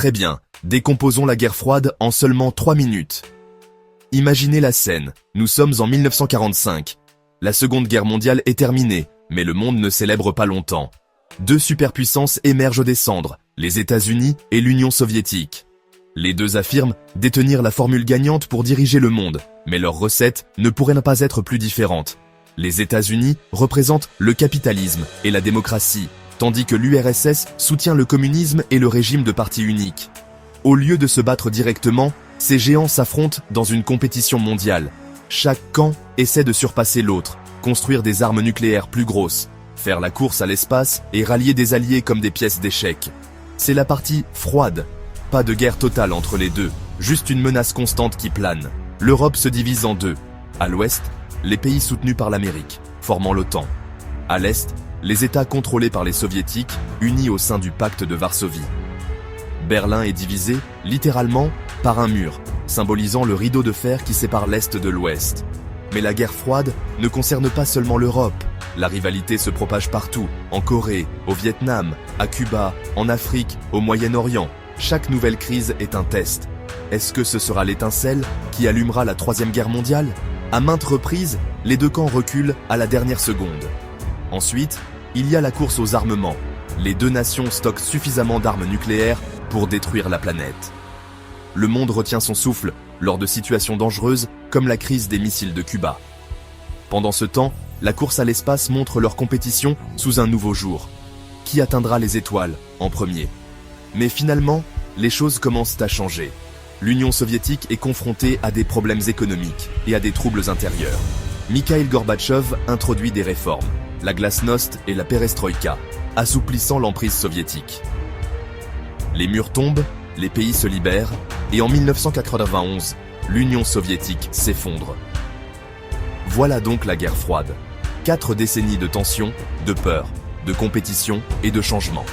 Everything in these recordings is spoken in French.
Très bien, décomposons la guerre froide en seulement 3 minutes. Imaginez la scène, nous sommes en 1945. La Seconde Guerre mondiale est terminée, mais le monde ne célèbre pas longtemps. Deux superpuissances émergent des cendres, les États-Unis et l'Union soviétique. Les deux affirment détenir la formule gagnante pour diriger le monde, mais leurs recettes ne pourraient pas être plus différentes. Les États-Unis représentent le capitalisme et la démocratie, tandis que l'URSS soutient le communisme et le régime de parti unique. Au lieu de se battre directement, ces géants s'affrontent dans une compétition mondiale. Chaque camp essaie de surpasser l'autre, construire des armes nucléaires plus grosses, faire la course à l'espace et rallier des alliés comme des pièces d'échecs. C'est la partie froide. Pas de guerre totale entre les deux, juste une menace constante qui plane. L'Europe se divise en deux. À l'ouest, les pays soutenus par l'Amérique, formant l'OTAN. À l'est, les États contrôlés par les Soviétiques, unis au sein du pacte de Varsovie. Berlin est divisé, littéralement, par un mur, symbolisant le rideau de fer qui sépare l'Est de l'Ouest. Mais la guerre froide ne concerne pas seulement l'Europe. La rivalité se propage partout, en Corée, au Vietnam, à Cuba, en Afrique, au Moyen-Orient. Chaque nouvelle crise est un test. Est-ce que ce sera l'étincelle qui allumera la Troisième Guerre mondiale? À maintes reprises, les deux camps reculent à la dernière seconde. Ensuite, il y a la course aux armements. Les deux nations stockent suffisamment d'armes nucléaires pour détruire la planète. Le monde retient son souffle lors de situations dangereuses comme la crise des missiles de Cuba. Pendant ce temps, la course à l'espace montre leur compétition sous un nouveau jour. Qui atteindra les étoiles en premier? Mais finalement, les choses commencent à changer. L'Union soviétique est confrontée à des problèmes économiques et à des troubles intérieurs. Mikhaïl Gorbatchev introduit des réformes, la glasnost et la perestroïka, assouplissant l'emprise soviétique. Les murs tombent, les pays se libèrent, et en 1991, l'Union soviétique s'effondre. Voilà donc la guerre froide. 4 décennies de tension, de peur, de compétition et de changement.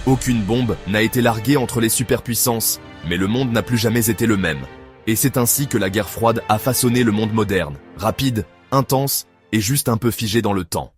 Aucune bombe n'a été larguée entre les superpuissances, mais le monde n'a plus jamais été le même. Et c'est ainsi que la guerre froide a façonné le monde moderne, rapide, intense et juste un peu figé dans le temps.